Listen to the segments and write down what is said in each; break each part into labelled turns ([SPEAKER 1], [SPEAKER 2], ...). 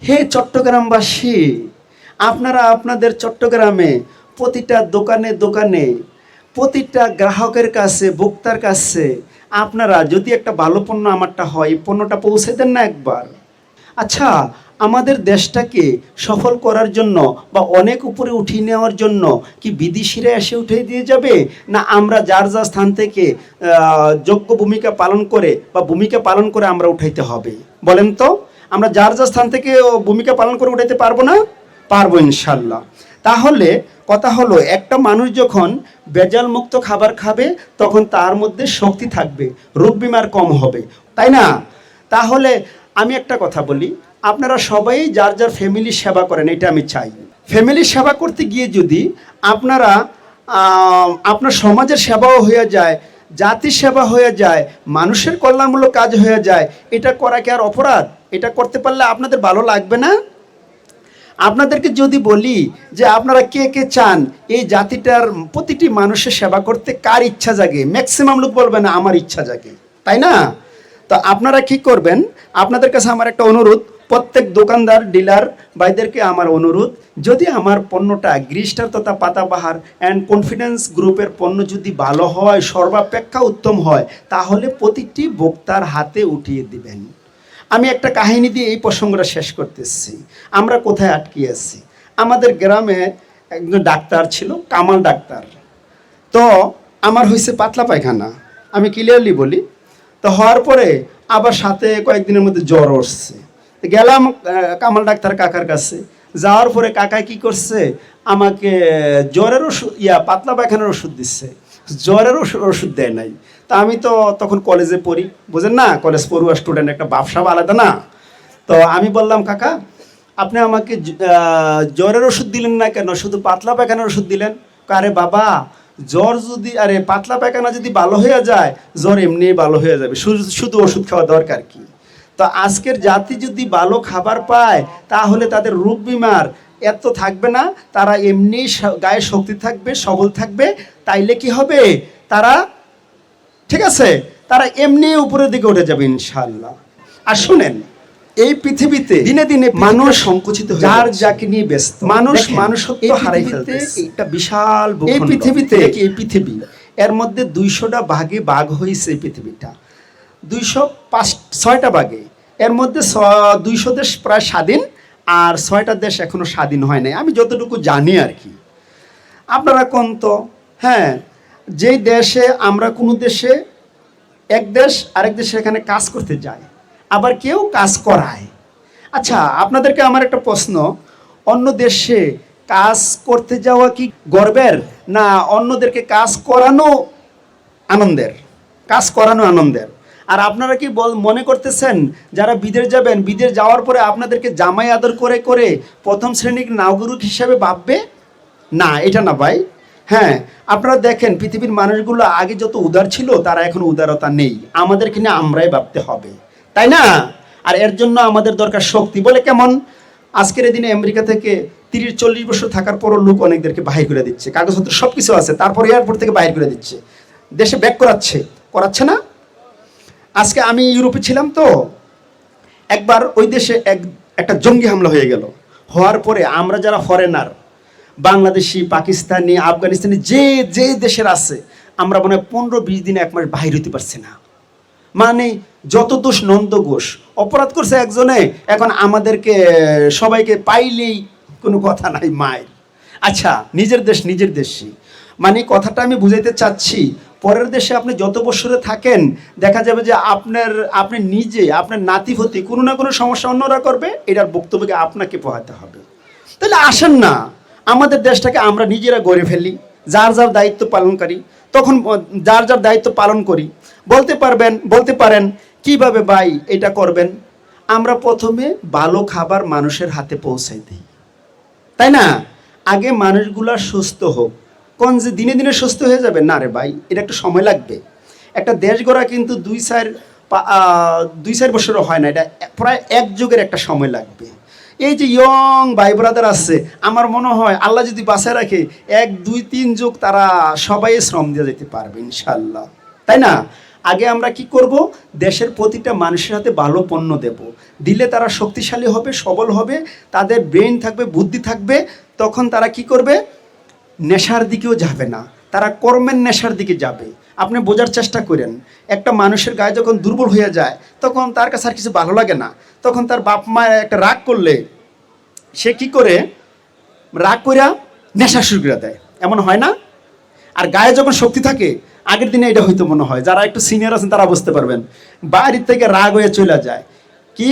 [SPEAKER 1] হে চট্টগ্রামবাসী, আপনারা আপনাদের চট্টগ্রামে প্রতিটা দোকানে দোকানে, প্রতিটা গ্রাহকের কাছে, ভোক্তার কাছে আপনারা যদি একটা ভালো পণ্য আমারটা হয়, এই পণ্যটা পৌঁছে দেন না একবার। আচ্ছা, আমাদের দেশটাকে সফল করার জন্য বা অনেক উপরে উঠিয়ে নেওয়ার জন্য কি বিদেশিরা এসে উঠিয়ে দিয়ে যাবে, না আমরা যার যার স্থান থেকে যোগ্য ভূমিকা পালন করে বা ভূমিকা পালন করে আমরা উঠাইতে হবে? বলেন তো, আমরা যার যার স্থান থেকে ভূমিকা পালন করে উঠাইতে পারবো না? পারবো ইনশাল্লাহ। তাহলে কথা হলো, একটা মানুষ যখন ভেজাল মুক্ত খাবার খাবে তখন তার মধ্যে শক্তি থাকবে, রোগ বিমার কম হবে, তাই না? তাহলে আমি একটা কথা বলি, আপনারা সবাই যার যার ফ্যামিলির সেবা করেন, এটা আমি চাই। ফ্যামিলির সেবা করতে গিয়ে যদি আপনারা আপনার সমাজের সেবাও হয়ে যায়, জাতির সেবা হয়ে যায়, মানুষের কল্যাণমূলক কাজ হয়ে যায়, এটা করা কি আর অপরাধ? এটা করতে পারলে আপনাদের ভালো লাগবে না? আপনাদেরকে যদি বলি যে আপনারা কে কে চান এই জাতিটার প্রতিটি মানুষের সেবা করতে, কার ইচ্ছা জাগে? ম্যাক্সিমাম লোক বলবে না আমার ইচ্ছা জাগে, তাই না? তো আপনারা কি করবেন, আপনাদের কাছে আমার একটা অনুরোধ, প্রত্যেক দোকানদার ডিলার ভাইদেরকে আমার অনুরোধ, যদি আমার পণ্যটা গ্রিস্টার তথা পাতাবাহার অ্যান্ড কনফিডেন্স গ্রুপের পণ্য যদি ভালো হয়, সর্বাপেক্ষা উত্তম হয়, তাহলে প্রতিটি ভোক্তার হাতে উঠিয়ে দিবেন। আমি একটা কাহিনী দিয়ে এই প্রসঙ্গটা শেষ করতেছি। আমরা কোথায় আটকে আছি? আমাদের গ্রামে একজন ডাক্তার ছিল, কামাল ডাক্তার। তো আমার হয়েছে পাতলা পায়খানা, আমি ক্লিয়ারলি বলি। তো হওয়ার পরে আবার সাথে কয়েকদিনের মধ্যে জ্বর উঠছে। গেলাম কামাল ডাক্তার কাকার কাছে। যাওয়ার পরে কাকা কি করছে, আমাকে জ্বরের ওষুধ, পাতলা পায়খানার ওষুধ দিচ্ছে, জ্বরের ওষুধ দেয় নাই। তা আমি তো তখন কলেজে পড়ি, বুঝেন না, কলেজ পড়ুয়া স্টুডেন্ট, একটা ব্যবসা আলাদা না। তো আমি বললাম, কাকা আপনি আমাকে জ্বরের ওষুধ দিলেন না কেন, শুধু পাতলা পায়খানার ওষুধ দিলেন? আরে বাবা, জ্বর যদি, আরে পাতলা পায়খানা যদি ভালো হয়ে যায়, জ্বর এমনি ভালো হয়ে যাবে, শুধু ওষুধ খাওয়া দরকার কি? তো আজকের জাতি যদি ভালো খাবার পায় তাহলে তাদের রোগ বিমার এত থাকবে না, তারা এমনি গায়ে শক্তি থাকবে, সবল থাকবে। তাইলে কি হবে, তারা ঠিক আছে, তারা এমনি উপরের দিকে উঠে যাবে ইনশাআল্লাহ। আর শুনেন, এই পৃথিবীতে দিনে দিনে মানুষ সংকুচিত হয়ে যার যাকে নিয়ে ব্যস্ত, মানুষত্ব হারাই ফেলতেছে। এটা বিশাল এই পৃথিবীতে, এই পৃথিবী এর মধ্যে 200টা ভাগে ভাগ হয়েছে। এই পৃথিবীটা 206টা ভাগে, এর মধ্যে 200 দেশ প্রায় স্বাধীন, আর 6টা দেশ এখনো স্বাধীন হয় নাই, আমি যতটুকু জানি আর কি। আপনারা কোন তো, হ্যাঁ, যেই দেশে আমরা কোনো দেশে, এক দেশ আরেক দেশে এখানে কাজ করতে যায়, আবার কেউ কাজ করায়। আচ্ছা, আপনাদেরকে আমার একটা প্রশ্ন, অন্য দেশে কাজ করতে যাওয়া কি গর্বের, না অন্যদেরকে কাজ করানো আনন্দের? কাজ করানো আনন্দের। আর আপনারা কি মনে করতেছেন যারা বিদেশ যাবেন, বিদেশ যাওয়ার পরে আপনাদেরকে জামাই আদর করে করে প্রথম শ্রেণীর নাগরিক হিসেবে ভাববে? না, এটা না ভাই। হ্যাঁ, আপনারা দেখেন পৃথিবীর মানুষগুলো আগে যত উদার ছিল, তারা এখন উদারতা নেই। আমাদেরকে নিয়ে আমরাই ভাবতে হবে, তাই না? আর এর জন্য আমাদের দরকার শক্তি। বলে কেমন? আজকের দিনে আমেরিকা থেকে 30-40 বছর থাকার পরও লোক অনেকদেরকে বাহির করে দিচ্ছে, কাগজপত্র সব কিছু আছে, তারপর এয়ারপোর্ট থেকে বাহির করে দিচ্ছে, দেশে ব্যাক করাচ্ছে না? আজকে আমি ইউরোপে ছিলাম, তো একবার ওই দেশে একটা জঙ্গি হামলা হয়ে গেল। হওয়ার পরে আমরা যারা ফরেনার, বাংলাদেশি, পাকিস্তানি, আফগানিস্তানি, যে যে দেশের আছে, আমরা মনে হয় 15-20 দিনে 1 মাস বাহির হইতে পারছি না। মানে যত দোষ নন্দ ঘোষ, অপরাধ করছে একজনে, এখন আমাদেরকে সবাইকে পাইলেই কোনো কথা নাই, মায়ের। আচ্ছা, নিজের দেশই, মানে কথাটা আমি বুঝাইতে চাচ্ছি, পরের দেশে আপনি যত বছরে থাকেন, দেখা যাবে যে আপনি নিজে, আপনার নাতিভতি কোনো না কোনো সমস্যা অন্যরা করবে, এটার বক্তব্যকে আপনাকে পোহাতে হবে। তাহলে আসেন না, আমাদের দেশটাকে আমরা নিজেরা গড়ে ফেলি, যার যার দায়িত্ব পালনকারী, তখন যার যার দায়িত্ব পালন করি। বলতে পারেন কিভাবে ভাই এটা করবেন? আমরা প্রথমে ভালো খাবার মানুষের হাতে পৌঁছাই দিই, তাই না? আগে মানুষগুলা সুস্থ হোক। কোন যে দিনে দিনে সুস্থ হয়ে যাবে না রে ভাই, এটা একটু সময় লাগবে। একটা দেশ গড়া কিন্তু 2-4 বছরও হয় না, এটা প্রায় 1 যুগের একটা সময় লাগবে। এই যে ইয়ং ভাই ব্রাদার আছে, আমার মনে হয় আল্লাহ যদি বাঁচায় রাখে, 1-2-3 যুগ তারা সবাই শ্রম দিয়ে যেতে পারবে ইনশাল্লাহ, তাই না? আগে আমরা কি করব, দেশের প্রতিটা মানুষের হাতে ভালো পণ্য দেব, দিলে তারা শক্তিশালী হবে, সবল হবে, তাদের ব্রেন থাকবে, বুদ্ধি থাকবে। তখন তারা কি করবে? নেশার দিকেও যাবে না, তারা কর্মের নেশার দিকে যাবে। আপনি বোঝার চেষ্টা করেন, একটা মানুষের গায়ে যখন দুর্বল হয়ে যায় তখন তার কাছে আর কিছু ভালো লাগে না। তখন তার বাপ মা একটা রাগ করলে সে কি করে? রাগ কইরা নেশা শুরু করে দেয়, এমন হয় না? আর গায়ে যখন শক্তি থাকে, আগের দিনে এটা হয়তো মনে হয়, যারা একটু সিনিয়র আছেন তারা বুঝতে পারবেন, বাড়ির থেকে রাগ হয়ে চলে যায়। কি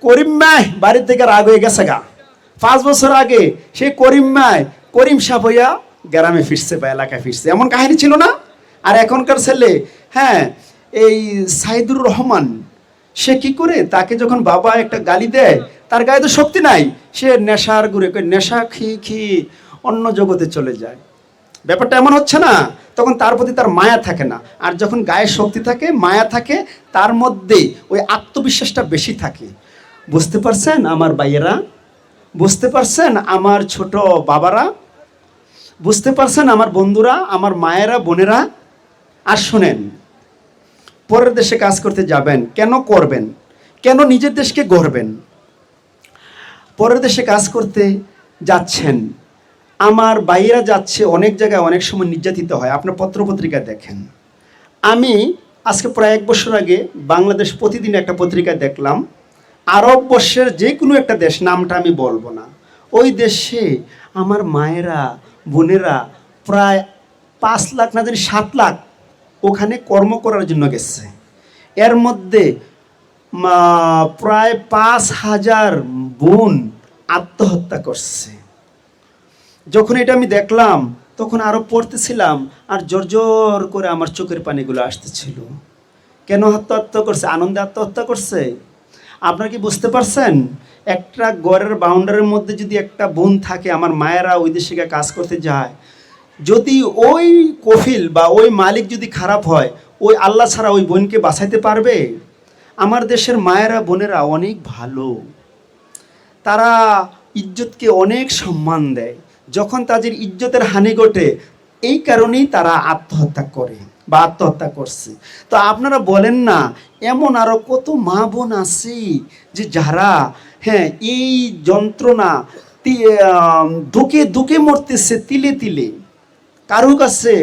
[SPEAKER 1] করিম মায় বাড়ির থেকে রাগ হয়ে গেছে গা, 5 বছর আগে সেই করিম মায় করিম সাহেব হইয়া গ্রামে ফিরছে বা এলাকায় ফিরছে, এমন কাহিনী ছিল না? আর এখনকার ছেলে, হ্যাঁ, এই সাইদুর রহমান, সে কি করে? তাকে যখন বাবা একটা গালি দেয়, তার গায়ে তো শক্তি নাই, সে নেশার ঘুরে নেশা খেয়ে অন্য জগতে চলে যায়। ব্যাপারটা এমন হচ্ছে না? তখন তার প্রতি তার মায়া থাকে না। আর যখন গায়ে শক্তি থাকে, মায়া থাকে, তার মধ্যে ওই আত্মবিশ্বাসটা বেশি থাকে। বুঝতে পারছেন আমার ভাইয়েরা? বুঝতে পারছেন আমার ছোট বাবারা? বুঝতে পারছেন আমার বন্ধুরা, আমার মায়েরা, বোনেরা? আর শোনেন, পরের দেশে কাজ করতে যাবেন, কেন করবেন? কেন নিজের দেশকে গড়বেন? পরের দেশে কাজ করতে যাচ্ছেন, আমার বাইরা যাচ্ছে, অনেক জায়গায় অনেক সময় নির্যাতিত হয়, আপনার পত্রপত্রিকায় দেখেন। আমি আজকে প্রায় 1 বছর আগে বাংলাদেশ প্রতিদিন একটা পত্রিকায় দেখলাম, আরব বর্ষের যে কোনো একটা দেশ, নামটা আমি বলবো না, ওই দেশে আমার মায়েরা, বোনেরা প্রায় 5 লাখ না জানি 7 লাখ ওখানে কর্ম করার জন্য গেছে। এর মধ্যে প্রায় 5,000 বোন আত্মহত্যা করছে। যখন এটা আমি দেখলাম তখন আরো পড়তেছিলাম, আর জোর জোর করে আমার চোখের পানিগুলো আসতেছিল। কেন আত্মহত্যা করছে? আনন্দে আত্মহত্যা করছে? আপনারা কি বুঝতে পারছেন? একটা ঘরের বাউন্ডারির মধ্যে যদি একটা বোন থাকে, আমার মায়েরা ওই দেশে কাজ করতে যায়, যদি ওই কফিল বা ওই মালিক যদি খারাপ হয়, ওই আল্লাহ ছাড়া ওই বোনকে বাঁচাইতে পারবে? আমার দেশের মায়েরা, বোনেরা অনেক ভালো, তারা ইজ্জতকে অনেক সম্মান দেয়। যখন তাদের ইজ্জতের হানি ঘটে, এই কারণেই তারা আত্মহত্যা করে বা আত্মহত্যা করছে। তো আপনারা বলেন না, এমন আরো কত মা বোন আছে যে যারা, হ্যাঁ, এই যন্ত্রণা দুকে দুকে মরতেছে, তিলে তিলে, কারো কাছে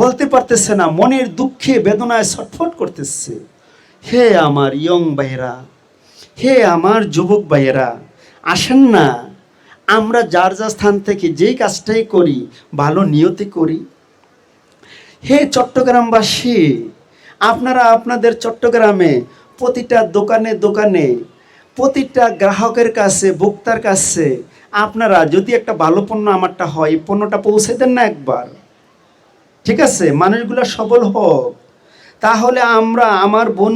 [SPEAKER 1] বলতে পারতেছে না, মনের দুঃখে বেদনায় ছটফট করতেছে। হে আমার ইয়ং ভাইয়েরা, হে আমার যুবক ভাইয়েরা, আসেন না, আমরা যার যার স্থান থেকে যেই কাজটাই করি ভালো নিয়তে করি। হে চট্টগ্রামবাসী, আপনারা আপনাদের চট্টগ্রামে প্রতিটা দোকানে দোকানে, প্রতিটা গ্রাহকের কাছে, ভোক্তার কাছে আপনারা যদি একটা ভালো পণ্য আমারটা হয়, এই পণ্যটা পৌঁছে দেন না একবার। ঠিক আছে, মানুষগুলো সবল হোক, তাহলে আমরা, আমার বোন,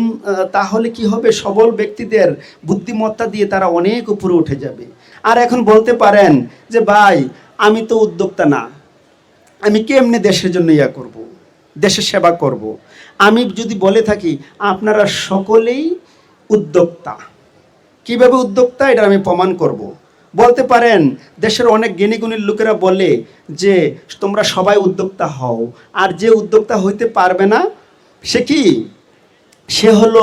[SPEAKER 1] তাহলে কি হবে? সবল ব্যক্তিদের বুদ্ধিমত্তা দিয়ে তারা অনেক উপরে উঠে যাবে। আর এখন বলতে পারেন যে ভাই, আমি তো উদ্যোক্তা না, আমি কেমনে দেশের জন্য ইয়া করব, দেশের সেবা করব? আমি যদি বলে থাকি, আপনারা সকলেই উদ্যোক্তা। কিভাবে উদ্যোক্তা, এটা আমি প্রমাণ করব। বলতে পারেন, দেশের অনেক জ্ঞানীগুণীর লোকেরা বলে যে তোমরা সবাই উদ্যোক্তা হও, আর যে উদ্যোক্তা হইতে পারবে না সে কি? সে হলো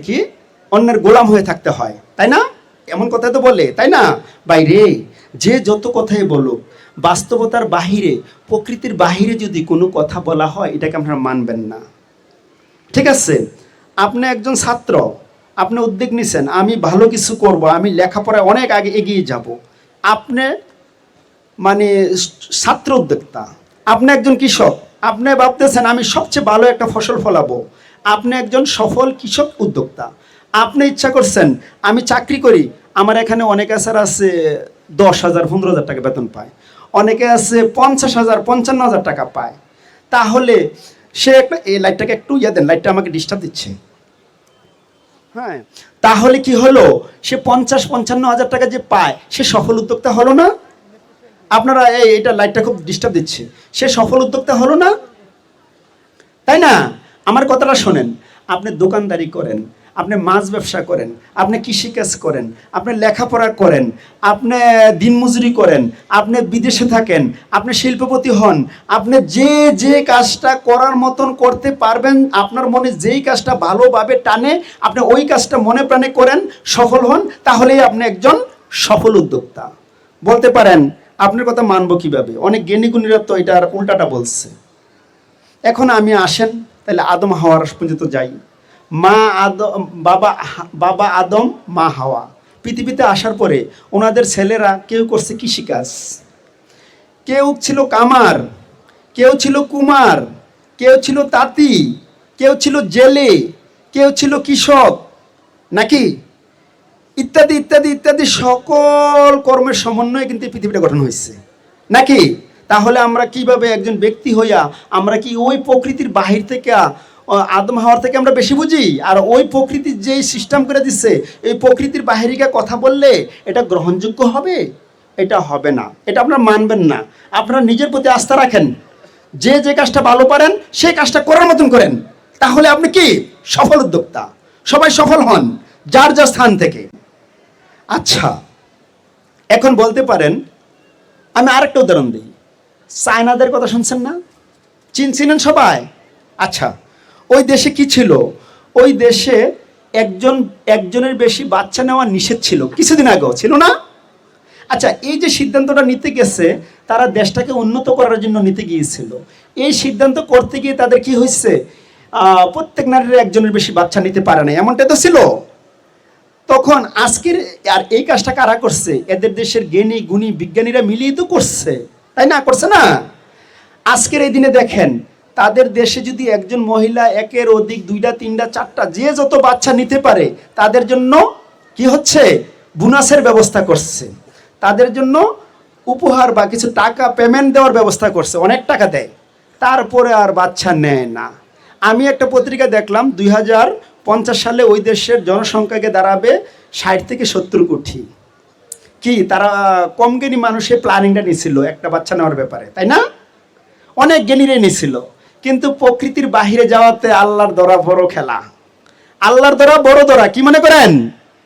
[SPEAKER 1] কি, অন্যের গোলাম হয়ে থাকতে হয়, তাই না? এমন কথা তো বলে, তাই না? বাইরে যে যত কথাই বলো, বাস্তবতার বাহিরে, প্রকৃতির বাহিরে যদি কোনো কথা বলা হয়, এটাকে আপনারা মানবেন না। ঠিক আছে, আপনি একজন ছাত্র, আপনি উদ্যোগ নিছেন, আমি ভালো কিছু করব, আমি লেখাপড়ায় অনেক আগে এগিয়ে যাব, আপনি মানে ছাত্র উদ্যোক্তা। আপনি একজন কৃষক, আপনি ভাবতেছেন আমি সবচেয়ে ভালো একটা ফসল ফলাবো, আপনি একজন সফল কৃষক উদ্যোক্তা। আপনি ইচ্ছা করছেন আমি চাকরি করি, আমার এখানে অনেকে আছে 10,000 15,000 টাকা বেতন পায়, অনেকে আছে 50,000 55,000 টাকা পায়। তাহলে সে একটা, এই লাইটটাকে একটু দেন, লাইটটা আমাকে ডিস্টার্ব দিচ্ছে। হ্যাঁ, তাহলে কি হলো? সে 50-55,000 টাকা যে পায়, সে সফল উদ্যোক্তা হলো না? আপনারা এইটা লাইটটা খুব ডিস্টার্ব দিচ্ছে, সে সফল উদ্যোক্তা হলো না? তাই না? আমার কথাটা শোনেন, আপনি দোকানদারি করেন, আপনি মাছ ব্যবসা করেন, আপনি কৃষিকাজ করেন, আপনি লেখাপড়া করেন, আপনি দিনমজুরি করেন, আপনি বিদেশে থাকেন, আপনি শিল্পপতি হন, আপনি যে যে কাজটা করার মতন করতে পারবেন, আপনার মনে যেই কাজটা ভালোভাবে টানে আপনি ওই কাজটা মনে প্রাণে করেন, সফল হন, তাহলেই আপনি একজন সফল উদ্যোক্তা। বলতে পারেন আপনার কথা মানবো কিভাবে? অনেক জ্ঞানী গুণীরা তো এটার উল্টাটা বলছে। এখন আমি আসেন তাহলে আদম হাওয়ার পর্যন্ত যাই। মা আদম, বাবা আদম, মা হাওয়া পৃথিবীতে আসার পরে ওনাদের ছেলেরা কেউ করছে কৃষিকাজ, কেউ ছিল কামার, কেউ ছিল কুমার, কেউ ছিল তাঁতি, কেউ ছিল জেলে, কেউ ছিল কৃষক, নাকি ইত্যাদি ইত্যাদি ইত্যাদি সকল কর্মের সমন্বয়ে কিন্তু পৃথিবীটা গঠন হয়েছে, নাকি? তাহলে আমরা কিভাবে একজন ব্যক্তি হইয়া আমরা কি ওই প্রকৃতির বাহির থেকে আদম হাওয়ার থেকে আমরা বেশি বুঝি? আর ওই প্রকৃতির যেই সিস্টেম করে দিচ্ছে, এই প্রকৃতির বাহিরিকা কথা বললে এটা গ্রহণযোগ্য হবে? এটা হবে না, এটা আপনারা মানবেন না। আপনারা নিজের প্রতি আস্থা রাখেন, যে যে কাজটা ভালো পারেন সেই কাজটা করার মতন করেন, তাহলে আপনি কি সফল উদ্যোক্তা। সবাই সফল হন যার যার স্থান থেকে। আচ্ছা, এখন বলতে পারেন, আমি আরেকটা উদাহরণ দিই। চায়নাদের কথা শুনছেন না? চিনেন সবাই? আচ্ছা, ওই দেশে কি ছিল? ওই দেশে একজনের বেশি বাচ্চা নেওয়া নিষেধ ছিল, কিছুদিন আগেও ছিল না? আচ্ছা, এই যে সিদ্ধান্তটা নিতে গেছে, তারা দেশটাকে উন্নত করার জন্য নিতে গিয়েছিল। এই সিদ্ধান্ত করতে গিয়ে তাদের কি হয়েছে, প্রত্যেক নারীর একজনের বেশি বাচ্চা নিতে পারে না, এমনটাই তো ছিল তখন। আজকের আর এই কাজটা কারা করছে? এদের দেশের জ্ঞানী গুণী বিজ্ঞানীরা মিলিয়ে তো করছে, তাই না? করছে না? আজকের এই দিনে দেখেন, তাদের দেশে যদি একজন মহিলা একের অধিক 2টা 3টা 4টা যে যত বাচ্চা নিতে পারে, তাদের জন্য কি হচ্ছে, বোনাসের ব্যবস্থা করছে, তাদের জন্য উপহার বা কিছু টাকা পেমেন্ট দেওয়ার ব্যবস্থা করছে, অনেক টাকা দেয়, তারপরে আর বাচ্চা নেয় না। আমি একটা পত্রিকা দেখলাম 2050 সালে ওই দেশের জনসংখ্যাকে দাঁড়াবে 60 থেকে 70 কোটি। কি তারা কম জ্ঞানী মানুষের প্ল্যানিংটা নিয়েছিল একটা বাচ্চা নেওয়ার ব্যাপারে, তাই না? অনেক জ্ঞানীরাই নিয়েছিল, কিন্তু প্রকৃতির বাহিরে যাওয়াতে আল্লাহর ধরা বড় খেলা, আল্লাহর ধরা বড় ধরা, কি মনে করেন?